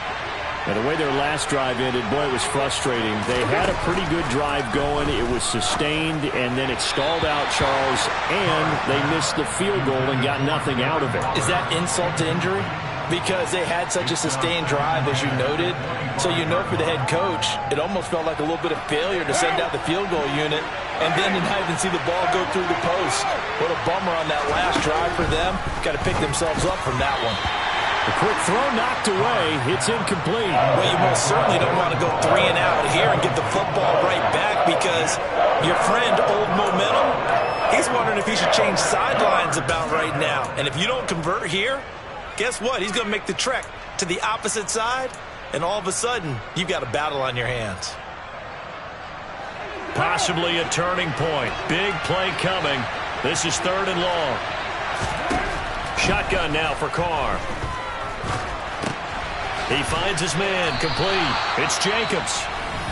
And the way their last drive ended, boy, it was frustrating. They had a pretty good drive going. It was sustained, and then it stalled out, Charles, and they missed the field goal and got nothing out of it. Is that insult to injury? Because they had such a sustained drive, as you noted. So for the head coach, it almost felt like a little bit of failure to send out the field goal unit and then to not even see the ball go through the post. What a bummer on that last drive for them. Got to pick themselves up from that one. A quick throw knocked away. It's incomplete. Well, you most certainly don't want to go 3 and out here and get the football right back because your friend, Old Momentum, he's wondering if he should change sidelines about right now. And if you don't convert here, guess what? He's going to make the trek to the opposite side, and all of a sudden, you've got a battle on your hands. Possibly a turning point. Big play coming. This is 3rd and long. Shotgun now for Carr. He finds his man complete. It's Jacobs.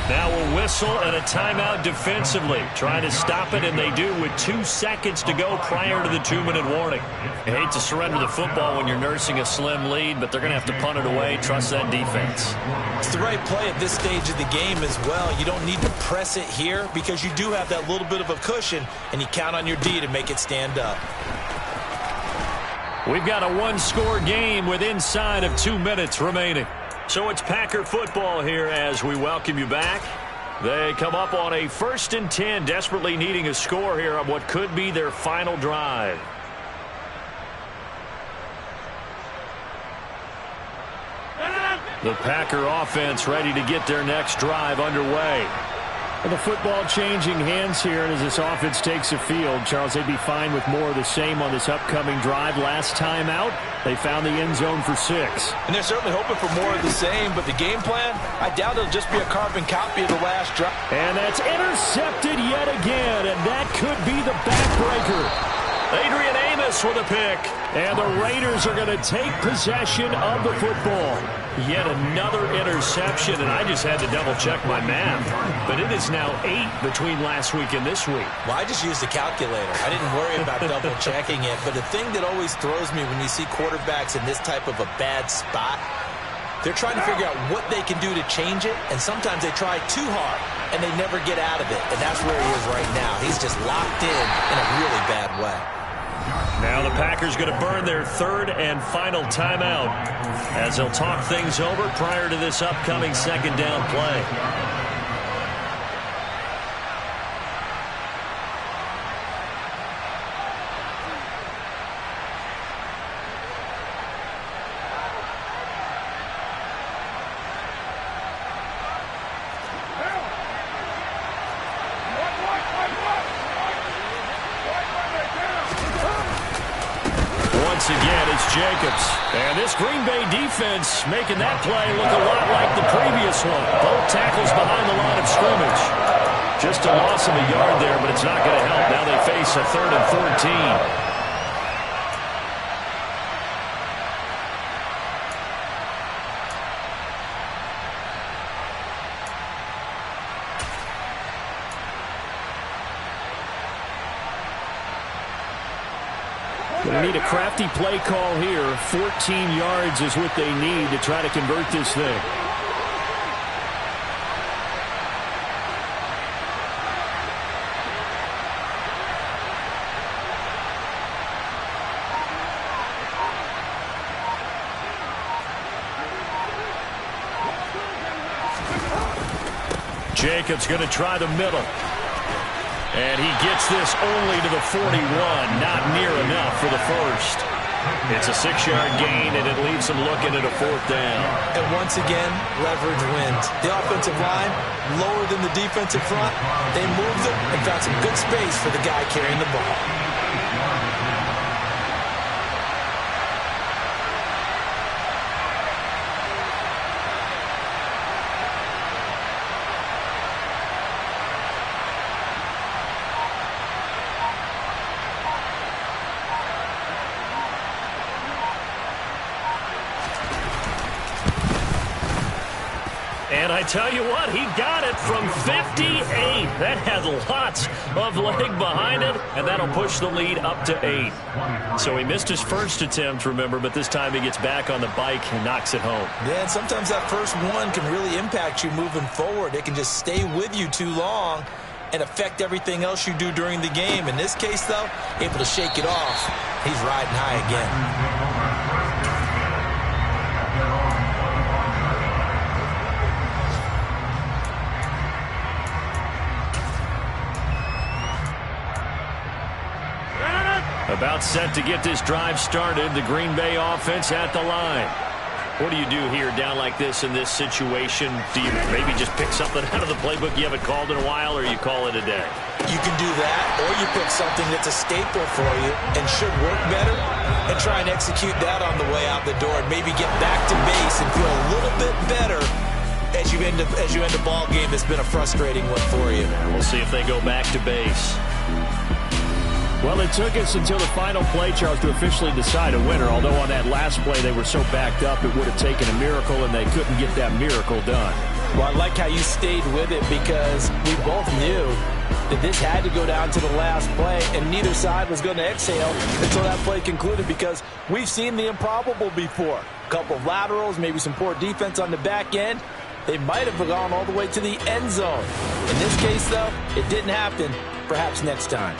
Now a whistle and a timeout defensively. Trying to stop it, and they do with 2 seconds to go prior to the 2-minute warning. You hate to surrender the football when you're nursing a slim lead, but they're going to have to punt it away. Trust that defense. It's the right play at this stage of the game as well. You don't need to press it here because you do have that little bit of a cushion, and you count on your D to make it stand up. We've got a 1-score game with inside of 2 minutes remaining. So it's Packer football here as we welcome you back. They come up on a 1st and 10, desperately needing a score here on what could be their final drive. The Packer offense ready to get their next drive underway. Well, the football changing hands here, and as this offense takes the field, Charles, they'd be fine with more of the same on this upcoming drive. Last time out, they found the end zone for 6. And they're certainly hoping for more of the same, but the game plan, I doubt it'll just be a carbon copy of the last drive. And that's intercepted yet again, and that could be the backbreaker. Adrian Amos with a pick. And the Raiders are going to take possession of the football. Yet another interception, and I just had to double-check my math. But it is now 8 between last week and this week. Well, I just used a calculator. I didn't worry about double-checking it. But the thing that always throws me when you see quarterbacks in this type of a bad spot, they're trying to figure out what they can do to change it, and sometimes they try too hard, and they never get out of it. And that's where he is right now. He's just locked in a really bad way. Now the Packers going to burn their 3rd and final timeout as they'll talk things over prior to this upcoming 2nd down play. Once again, it's Jacobs. And this Green Bay defense making that play look a lot like the previous one. Both tackles behind the line of scrimmage. Just a loss of a yard there, but it's not going to help. Now they face a 3rd and 14. They need a crafty play call here. 14 yards is what they need to try to convert this thing. Jacobs going to try the middle. And he gets this only to the 41. Not near enough for the first. It's a 6-yard gain, and it leaves them looking at a 4th down. And once again, leverage wins. The offensive line, lower than the defensive front. They moved it and found some good space for the guy carrying the ball. And I tell you what, he got it from 58. That had lots of leg behind it, and that'll push the lead up to 8. So he missed his first attempt, remember, but this time he gets back on the bike and knocks it home. Yeah, and sometimes that first one can really impact you moving forward. It can just stay with you too long and affect everything else you do during the game. In this case, though, able to shake it off. He's riding high again. About set to get this drive started. The Green Bay offense at the line. What do you do here down like this in this situation? Do you maybe just pick something out of the playbook you haven't called in a while, or you call it a day? You can do that, or you pick something that's a staple for you and should work better and try and execute that on the way out the door and maybe get back to base and feel a little bit better as you end a ball game that's been a frustrating one for you. We'll see if they go back to base. Well, it took us until the final play, Charles, to officially decide a winner, although on that last play they were so backed up it would have taken a miracle, and they couldn't get that miracle done. Well, I like how you stayed with it because we both knew that this had to go down to the last play, and neither side was going to exhale until that play concluded because we've seen the improbable before. A couple of laterals, maybe some poor defense on the back end. They might have gone all the way to the end zone. In this case, though, it didn't happen. Perhaps next time.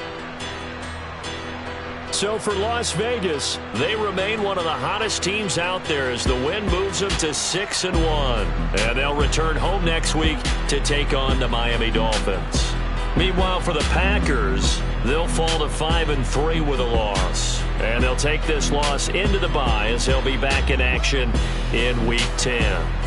So for Las Vegas, they remain one of the hottest teams out there as the win moves them to 6-1. And they'll return home next week to take on the Miami Dolphins. Meanwhile, for the Packers, they'll fall to 5-3 with a loss. And they'll take this loss into the bye as they'll be back in action in Week 10.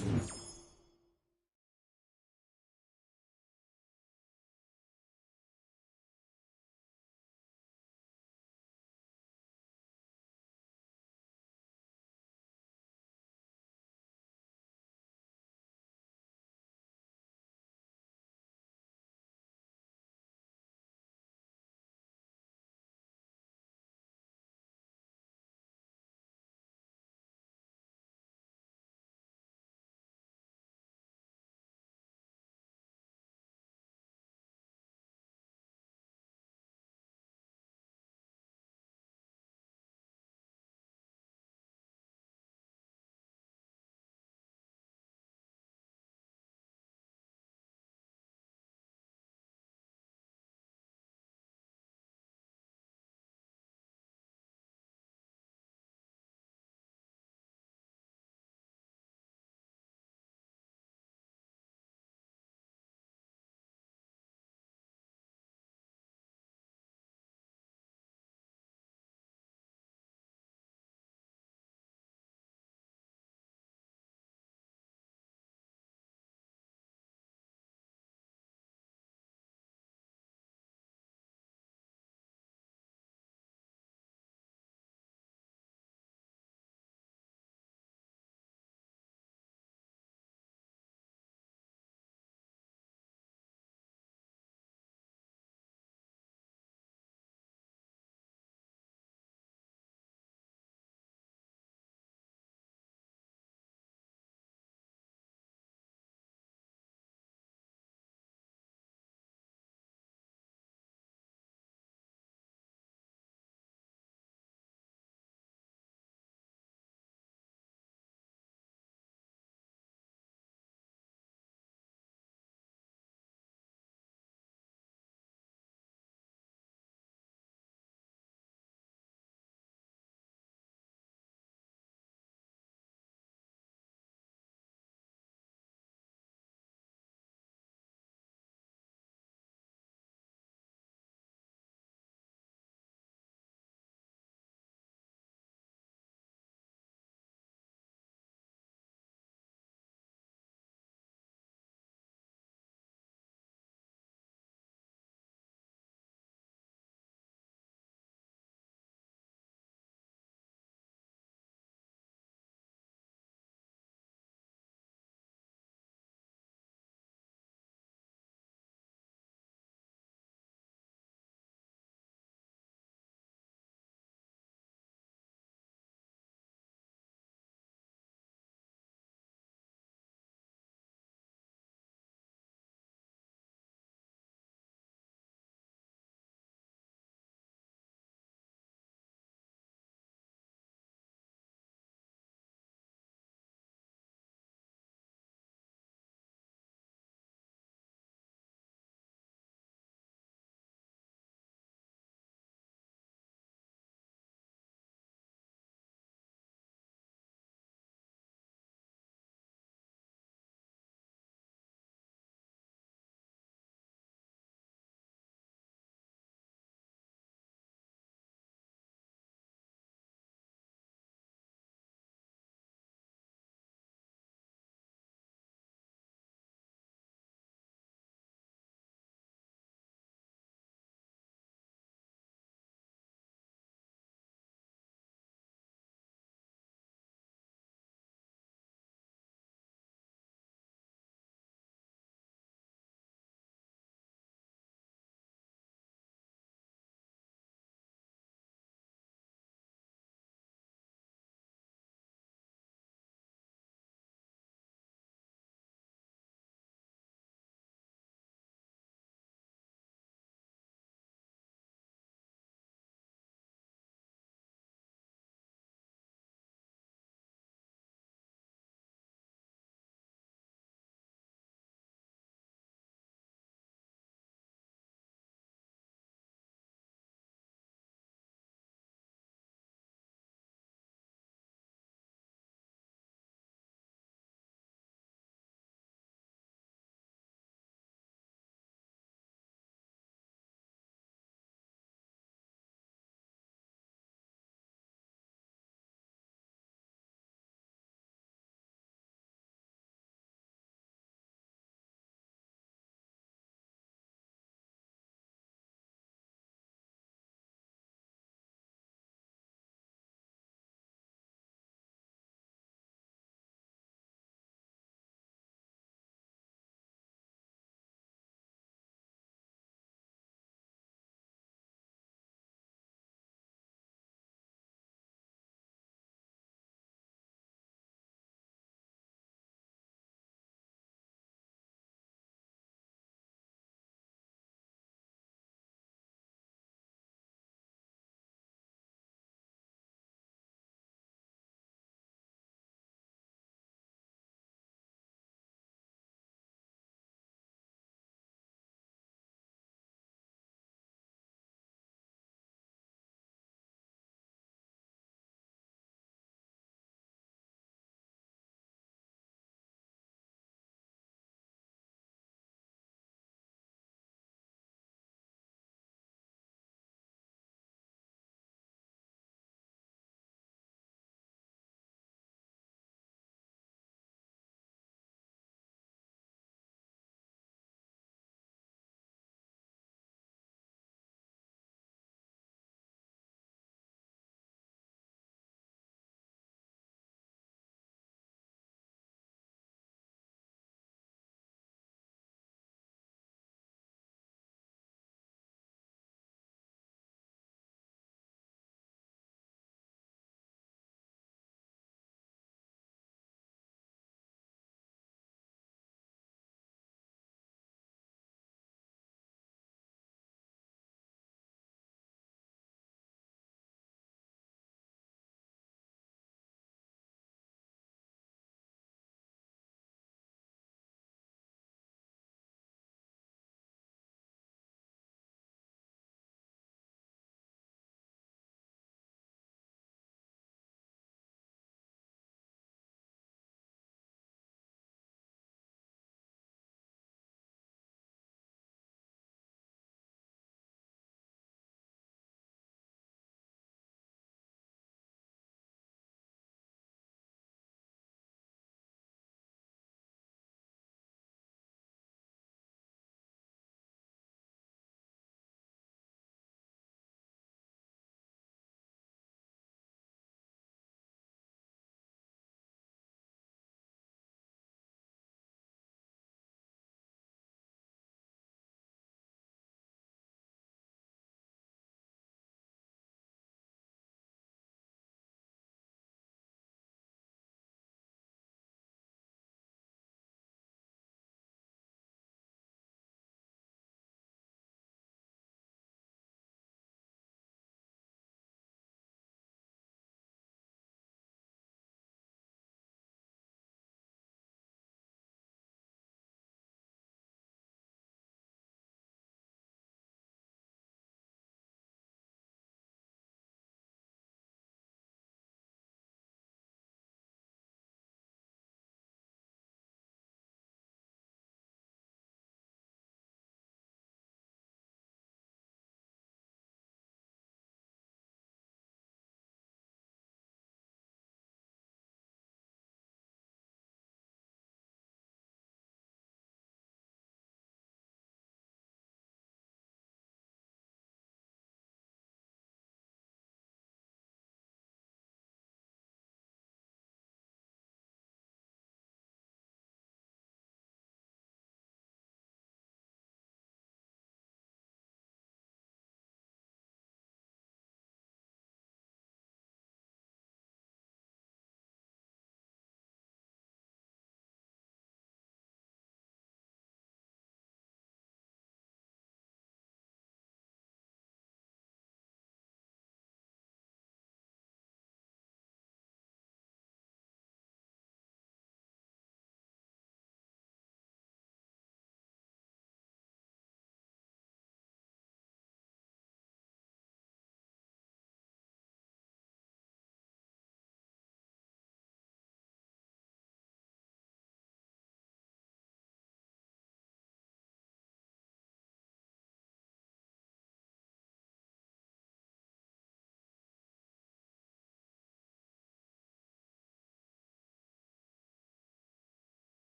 you.